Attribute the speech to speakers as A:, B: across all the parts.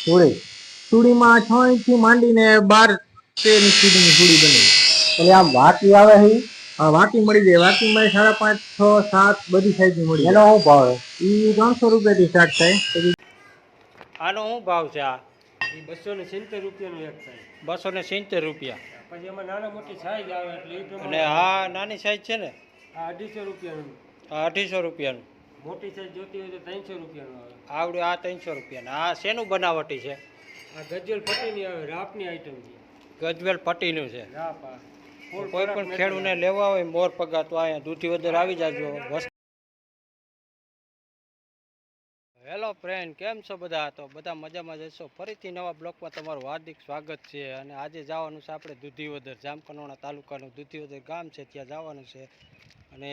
A: સુડી
B: સુડીમાં 6 ઇંચથી માંડીને 12-13 ઇંચ સુધીની સુડી બને.
A: એટલે આમ વાકી આવે છે.
B: હા, વાકી મળી જાય. વાકીમાં 5.5, 6, 7 બધી સાઈઝની મળી
A: એનો
B: જાય.
A: શું ભાવ છે?
B: એ 300 રૂપિયાથી સ્ટાર્ટ થાય.
C: આનો શું ભાવ છે? આ
D: એ 270 રૂપિયાનું એક થાય.
C: 270 રૂપિયા.
D: પછી એમાં નાના મોટી સાઈઝ આવે એટલે એ
C: અને
D: પ્રમાણે.
C: આ નાની સાઈઝ છે ને,
D: આ 250 રૂપિયાનું.
C: આ 250 રૂપિયાનું.
D: મોટી સાઈઝ જોતી હોય તો 300 રૂપિયાનું આવે.
C: આવડે આ 300 રૂપિયાનું. આ શેનું બનાવટી છે?
D: આ ગજલ પટ્ટીની આવે, રાપની આઈટમ છે.
C: ગજવેલ પટ્ટીનું છે.
D: રાપ આ
C: કોઈ પણ ખેડૂને લેવા હોય મોર પગા તો અહીંયા દૂધીવદર આવી જાજો. હેલો ફ્રેન્ડ, કેમ છો બધા? તો બધા મજામાં જશો. ફરીથી નવા બ્લોકમાં તમારું હાર્દિક સ્વાગત છે. અને આજે જવાનું છે આપણે દૂધીવદર, જામકંડોરણા તાલુકાનું દૂધીવદર ગામ છે, ત્યાં જવાનું છે. અને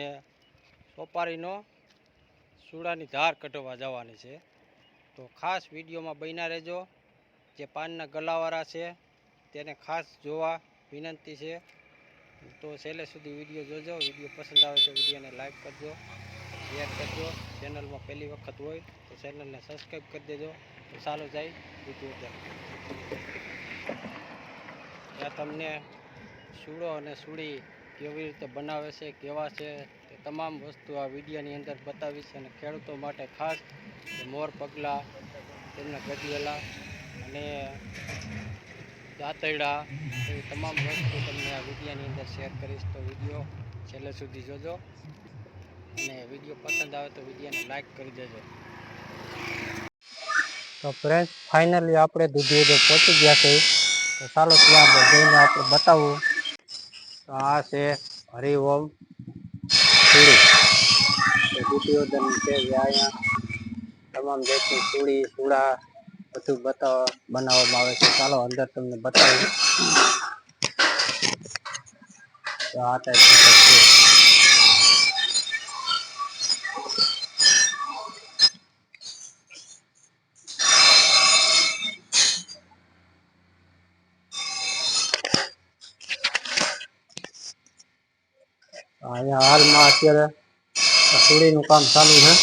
C: સોપારીનો સુડાની ધાર કઢવા જવાની છે. તો ખાસ વિડીયોમાં બન્યા રહેજો. જે પાનના ગલાવાળા છે તેને ખાસ જોવા વિનંતી છે. તો છેલ્લે સુધી વિડીયો જોજો. વિડીયો પસંદ આવે તો વિડીયોને લાઈક કરજો, શેર કરજો. ચેનલમાં પહેલી વખત હોય તો ચેનલને સબસ્ક્રાઈબ કરી દેજો. તો ચાલો જાય દૂધીવદર. ત્યાં તમને સૂડો અને સૂડી કેવી રીતે બનાવે છે, કેવા છે, તે તમામ વસ્તુ આ વિડીયોની અંદર બતાવીશ. અને ખેડૂતો માટે ખાસ મોર પગલા, તેમના ગજવેલા અને દાંતરડા એવી તમામ વસ્તુ તમને આ વિડીયોની અંદર શેર કરીશ. તો વિડીયો છેલ્લે સુધી જોજો. અને વિડીયો પસંદ આવે તો વિડીયોને લાઈક કરી દેજો. તો ફ્રેન્ડ્સ, ફાઇનલી આપણે દૂધીવદર પહોંચી ગયા છે. તો ચાલો ત્યાં જઈને આપણે બતાવું. તો આ છે હરિઓમ સુડી. દૂધીવદરની છે જે અહીંયા તમામ જાતની સુડી, સુડા બધું બનાવવામાં આવે છે. ચાલો અંદર તમને બતાવું. તો આ ટાઈપ છે. અહીંયા હાલમાં અત્યારે સુડીનું કામ ચાલુ છે.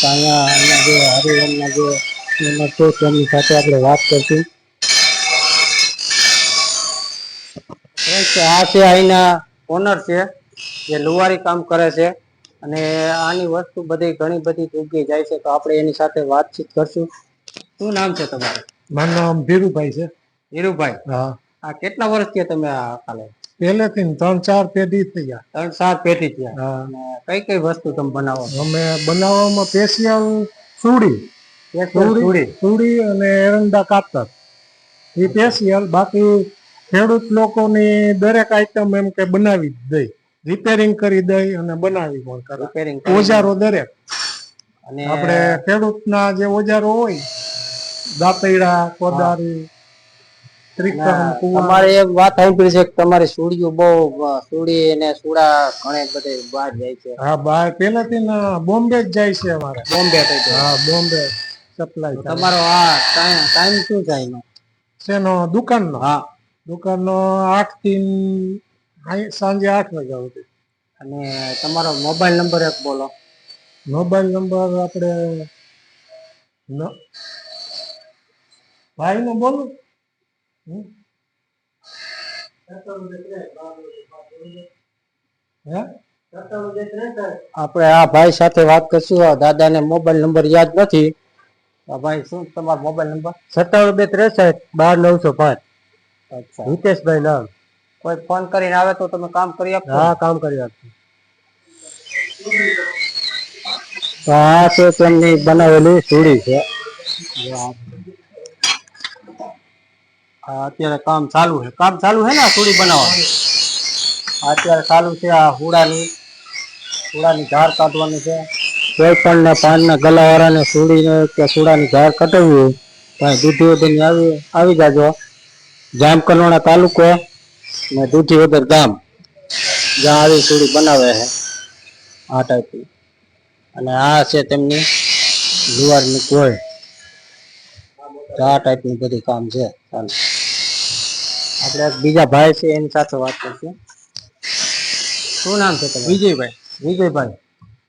C: અહીંયા જે હરિઓમના જે ઓનર છે તેમની સાથે આપણે વાત કરશું. આ છે અહીંના ઓનર છે જે લુવારી કામ કરે છે. અને આની વસ્તુ બધી ઘણી બધી જગ્યાએ જાય છે. તો આપણે એની સાથે વાતચીત કરશું. શું નામ છે તમારું?
B: મારું નામ ધીરુભાઈ છે.
C: ધીરુભાઈ,
B: હા.
C: આ કેટલા વર્ષથી તમે આ કાલે?
B: પહેલેથી 3-4 પેઢી થઈ ગયા.
C: 3-4 પેઢી થયા.
B: હા.
C: કઈ કઈ વસ્તુ તમે બનાવો?
B: અમે બનાવવામાં સ્પેશિયલ સુડી અને એરંડા કાતર એ સ્પેશિયલ. બાકી ખેડૂત લોકોની દરેક આઈટમ એમ કે બનાવી જ દઈ, રિપેરિંગ કરી દઈ અને બનાવી પણ કરે. ઓજારો દરેક
C: અને
B: આપણે ખેડૂતના જે ઓજારો હોય, દાંતરડા, કોદાળી,
C: તમારે એક વાત સાંભળી છે કે તમારી સુડીઓ બહુ સુડી અને સુડા ઘણે બધે બહાર જાય છે.
B: હા, બહાર પેલાથી બોમ્બે જ જાય છે અમારે.
C: બોમ્બે થઈ જાય.
B: હા, બોમ્બે સપ્લાય.
C: તમારો આ ટાઈમ શું થાય એનો?
B: શેનો? દુકાનનો?
C: હા,
B: દુકાનનો 8 થી સાંજે 8 વાગ્યા સુધી.
C: અને તમારો મોબાઈલ નંબર એક બોલો.
B: મોબાઈલ નંબર આપણે ભાઈ નો બોલું.
C: આપણે આ ભાઈ સાથે વાત કરશું. દાદાને મોબાઈલ નંબર યાદ નથી. ભાઈ, શું તમારો મોબાઈલ નંબર?
B: 97 263 12 905.
C: અચ્છા,
B: હિતેશભાઈ નામ.
C: કોઈ ફોન કરીને આવે તો તમે કામ કરી આપો?
B: હા, કામ કરી આપશું.
C: તો આ છે તેમની બનાવેલી સુડી છે. અત્યારે કામ ચાલુ છે. કામ ચાલુ છે ને સુડી બનાવવાનું? અત્યારે ચાલુ છે. આ હુડાની ધાર કાઢવાની છે. કોઈ પણ પાનના ગલાવાળાને સુડીને કે સુડાની ધાર કટાવવી હોય તો દૂધીવદર આવી જાજો. જામકંડોરણા તાલુકો ને દૂધીવદર ગામ, જ્યાં આવી સુડી બનાવે છે આ ટાઈપની. અને આ છે તેમની લુવારની કોઈ.
A: આ ટાઈપનું બધું કામ છે. ચાલો આપણે એક બીજા ભાઈ છે એની સાથે વાત કરશું. શું નામ છે તમારું?
E: વિજયભાઈ.
A: વિજયભાઈ,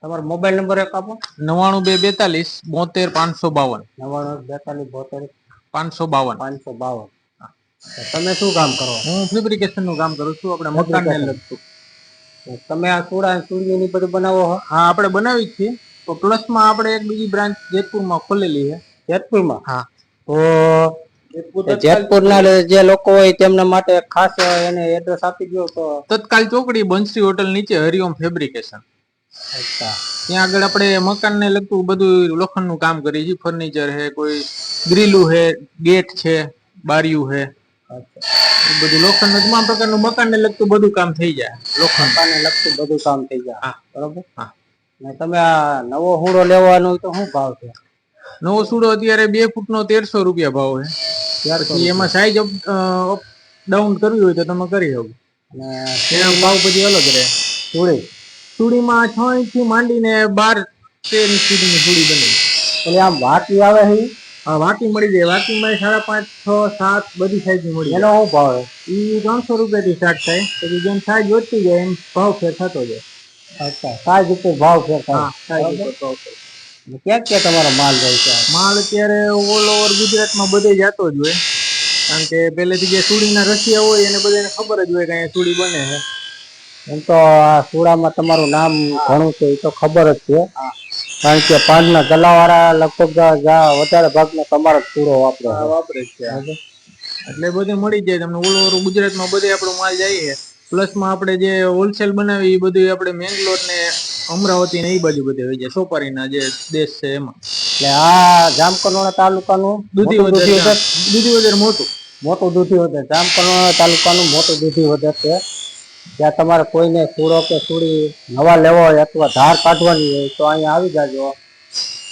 A: તમારો મોબાઈલ નંબર એક આપો.
E: 99 42 72 552
A: 99 42
E: 552.
A: 552. તમે શું કામ કરો?
E: હું ફેબ્રિકેશન નું કામ કરું છું, આપણે મકાન ને લગતું.
A: તમે આ સુડા સુડી ની બધું બનાવો છો?
E: હા, આપણે બનાવી જ છીએ. તો પ્લસ માં આપણે એક બીજી બ્રાન્ચ જેતપુરમાં ખોલેલી છે.
A: જેતપુરમાં?
E: હા.
A: તો જેતપુરના જે લોકો હોય તેમના માટે ખાસ એને એડ્રેસ આપી દો તો.
E: તત્કાલ ચોકડી બંસરી હોટલ નીચે હરિઓમ ફેબ્રિકેશન.
A: અચ્છા.
E: ત્યાં આગળ આપણે મકાન ને લગતું બધું લોખંડ નું કામ કરીએ છીએ. ફર્નિચર છે, કોઈ ગ્રીલું છે, ગેટ છે, બારીયું છે, બધું લોખંડ તમામ પ્રકારનું મકાન ને લગતું બધું કામ થઈ જાય. લોખંડ
A: મકાનને લગતું બધું કામ થઈ જાય.
E: હા,
A: બરોબર.
E: હા.
A: ને તમે આ નવો હુડો લેવાનો તો શું ભાવ છે?
E: નવો સૂડો અત્યારે 2 ફૂટનો 1300 રૂપિયા ભાવ છે. પછી એમાં સાઈઝ અપ ડાઉન કરવી હોય તો તમે કરી શકો.
A: અને
E: એના ભાવ પછી અલગ રહે. સુડીમાં 6 ઇંચ થી માંડીને 12-13 ઇંચ સુધીની સુડી બને.
A: એટલે આમ વાકી આવે છે?
E: હા, વાકી મળી જાય. વાકીમાં 5.5, 6, 7 બધી સાઈઝ ની મળી જાય.
A: એનો શું ભાવ છે?
E: એ 300 રૂપિયાથી સ્ટાર્ટ થાય. પછી જેમ સાઈઝ વધતી જાય એમ ભાવ ફેર થતો જાય.
A: અચ્છા, સાઈઝ ઉપર ભાવ ફેર થાય.
E: હા, સાઈઝ ઉપર ભાવ ફેર.
A: ક્યાં ક્યાં તમારો માલ જાય છે?
E: માલ અત્યારે ઓલ ઓવર ગુજરાતમાં બધે જતો જ હોય. કારણ કે પહેલેથી જે સુડીના રસિયા હોય એને બધાને ખબર જ હોય કે અહીંયા સુડી બને છે.
A: એમ તો આ સુડામાં તમારું નામ ઘણું છે એ તો ખબર જ છે. કારણ કે પાનના ગલાવાળા લગભગ વધારે ભાગનો તમારો સુડો વાપરે
E: છે. એટલે બધે મળી જાય તમને. ઓલ ઓવર ગુજરાતમાં બધે આપણો માલ જાય છે. પ્લસમાં આપણે જે હોલસેલ બનાવી એ બધું આપણે મેંગલોર ને અમરાવતી ને એ બાજુ બધે હોય છે. સોપારીના જે દેશ છે એમાં.
A: એટલે આ જામકંડોરણા તાલુકાનું
E: દૂધીવદર
A: મોટું દૂધીવદર જામકંડોરણા તાલુકાનું મોટું દૂધીવદર છે. ત્યાં તમારે કોઈને સુડો કે સુડી નવા લેવો હોય અથવા ધાર કાઢવાની હોય તો અહીંયા આવી જાજો.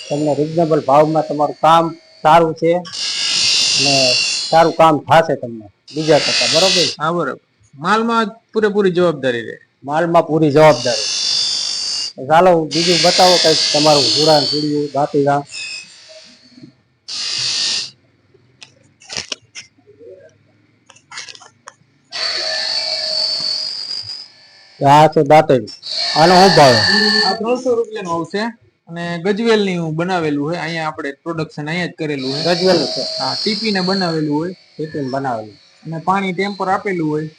A: તમને રિઝનેબલ ભાવમાં તમારું કામ સારું છે અને સારું કામ થશે તમને બીજા કરતા. બરોબર?
E: હા, બરોબર. માલમાં પૂરેપૂરી જવાબદારી રહે.
A: માલમાં પૂરી જવાબદારી. ચાલો બીજું બતાવો કઈક તમારું સુડા સુડી બાકી કામ. આ છે દાંતેડી. આનો શું ભાવ?
E: આ 300 રૂપિયાનું આવશે. અને ગજવેલ ની બનાવેલું હોય. અહીંયા આપણે પ્રોડક્શન અહીંયા જ કરેલું હોય.
A: ગજવેલ છે?
E: હા, ટીપી ને બનાવેલું હોય.
A: ટીપીને બનાવેલું.
E: અને પાણી ટેમ્પર આપેલું હોય.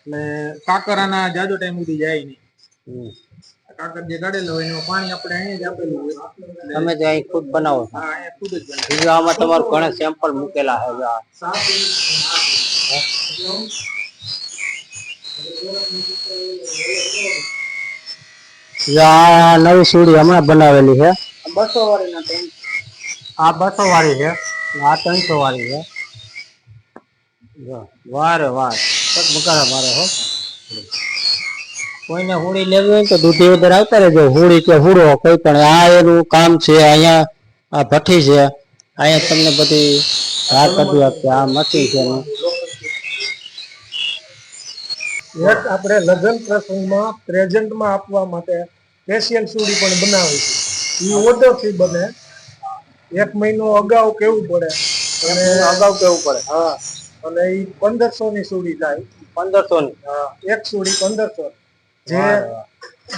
E: એટલે કાકરાના જાજો ટાઈમ સુધી જાય નહીં. કાકર જે કાઢેલો હોય એનું પાણી આપણે અહીંયા જ આપેલું હોય.
A: તમે જે અહીં ખુદ બનાવો છો?
E: હા, અહીંયા ખુદ જ બનાવે.
A: બીજું આમાં તમારું ઘણા સેમ્પલ મૂકેલા છે. આ નવી સીડી હમણાં બનાવેલી છે.
E: 200 વાળી ના
A: આ 200 વાળી છે. આ 300 વાળી છે. વારે વાર બકારા મારે હો. કોઈને હોળી લેવી હોય તો દૂધીવદર આવતા રહેજો. હોળી કે હુડો કોઈ પણ આ એનું કામ છે. અહીંયા આ ભઠ્ઠી છે. અહીંયા તમને બધી ધાર કાઢી આપશે. આ મશીન છે.
B: એક આપણે લગ્ન પ્રસંગમાં પ્રેઝન્ટમાં આપવા માટે સ્પેશિયલ સુડી પણ બનાવી છે. એ ઓર્ડરથી બને. 1 મહિનો અગાઉ કેવું પડે અને
A: અગાઉ કેવું પડે?
B: હા, અને એ 1500 ની સુડી થાય.
A: 1500 ની?
B: હા, એક સુડી 1500. જે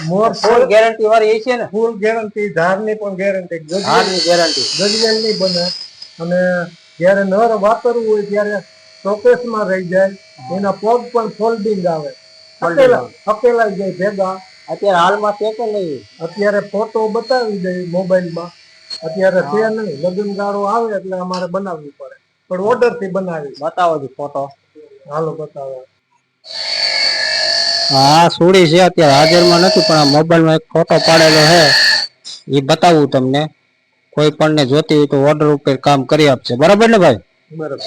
A: મોર ફૂલ ગેરંટી વાળી છે ને?
B: Full guarantee. ધારની પણ ગેરંટી.
A: ધારની ગેરંટી.
B: ગજવેલની બને. અને જ્યારે નર વાપરવું હોય ત્યારે શોકેસમાં રહી જાય. એના પગ પણ ફોલ્ડિંગ આવે. હકેલાઈ જાય ભેગા.
A: અત્યારે હાલમાં છે કે નહીં?
B: અત્યારે ફોટો બતાવી દઈ મોબાઈલમાં. અત્યારે છે નહીં. લગ્નગાળો આવે એટલે અમારે બનાવવી પડે. પણ ઓર્ડર થી બનાવી.
A: બતાવો જ ફોટો.
B: હાલો બતાવો.
A: હા, સુડી છે. અત્યારે હાજરમાં નથી પણ આ મોબાઈલમાં એક ફોટો પાડેલો છે. એ બતાવું તમને. કોઈ પણ ને જોતી હોય તો ઓર્ડર ઉપર કામ કરી આપશે. બરાબર ને ભાઈ?
B: બરાબર.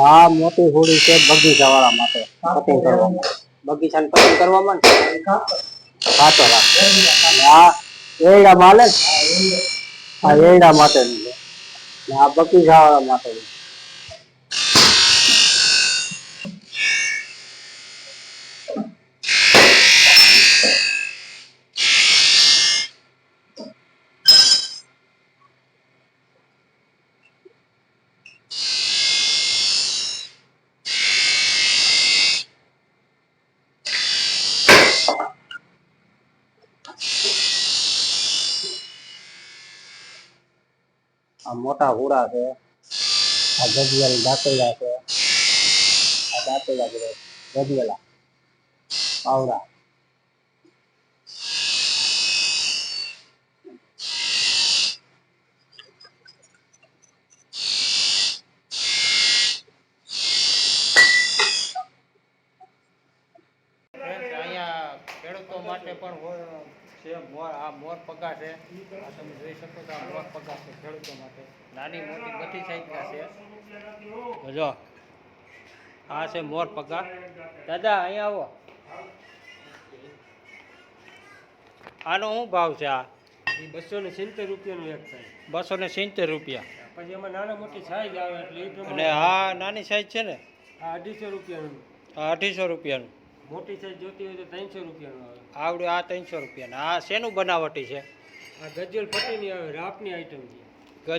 A: આ મોટી હોડી છે બગીચા વાળા માટે કટિંગ કરવા માટે. બગીચાને કટિંગ કરવામાં ને ખાતો રાખે. અને આ એરડા માલે ને આ એરડા માટેનું છે ને આ બગીચા વાળા માટેનું. આ મોટા હુડા છે, આ ગજવેલ દાંતેલા છે, આ દાંતેલા ગજવેલા પાવડા.
C: અહીંયા ખેડૂતો માટે પણ છે મોર. આ મોર પગા છે, આ તમે જોઈ શકો છો. આ મોર પગા છે ખેડૂતો માટે. નાની મોટી બધી સાઈઝના છે. જો આ છે મોર પગા. દાદા અહીંયા આવો. આનો શું ભાવ છે? આ
D: એ 270 રૂપિયાનું એક થાય.
C: 270 રૂપિયા.
D: પછી એમાં નાના મોટી સાઈઝ આવે એટલે એ
C: અને
D: પ્રમાણે
C: આ નાની સાઈઝ છે ને
D: આ 250 રૂપિયાનું.
C: આ 250 રૂપિયાનું.
D: મોટી સાઈઝ જોતી હોય તો 300 રૂપિયાનું આવે.
C: આવડું આ 300 રૂપિયાનું. આ શેનું બનાવટી છે?
D: આ ગજ્જલ પટ્ટીની આવે, રાપની આઈટમ છે.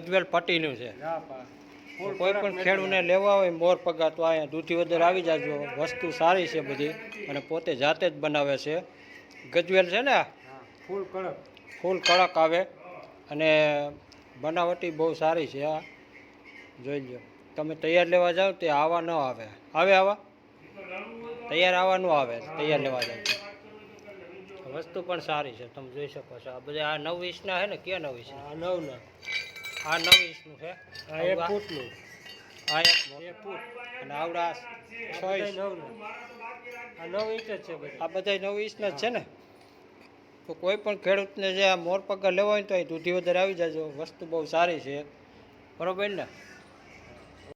C: ગજવેલ પટ્ટીનું છે.
D: રાપ આ ફૂલ
C: કોઈ પણ ખેડૂને લેવા હોય મોર પગા તો અહીંયા દૂધીવદર આવી જાજો. વસ્તુ સારી છે બધી અને પોતે જાતે જ બનાવે છે. ગજવેલ છે ને
D: હા, ફૂલ કડક.
C: ફૂલ કડક આવે અને બનાવટી બહુ સારી છે. આ જોઈ લો. તમે તૈયાર લેવા જાઓ તે આવા ન આવે. આવે આવા તૈયાર આવા ન આવે. તૈયાર લેવા જાઓ વસ્તુ પણ સારી છે. તમે જોઈ શકો છો. આ બધા આ 9 ઇંચના છે ને? ક્યાં 9 ઇંચના?
D: આ 9 ના.
C: આ 9 ઇંચનું છે.
D: આ 1 ફૂટનું.
C: આ એક
D: બે ફૂટ
C: અને આવડા 6
D: બધા
C: ઇંચ.
D: આ 9 ઇંચ જ છે બધા.
C: આ બધા 9 ઇંચના જ છે ને? તો કોઈ પણ ખેડૂતને જે આ મોરપગા લેવા હોય ને તો અહીં દૂધિવદર આવી જાજો. વસ્તુ બહુ સારી છે, બરોબર ને?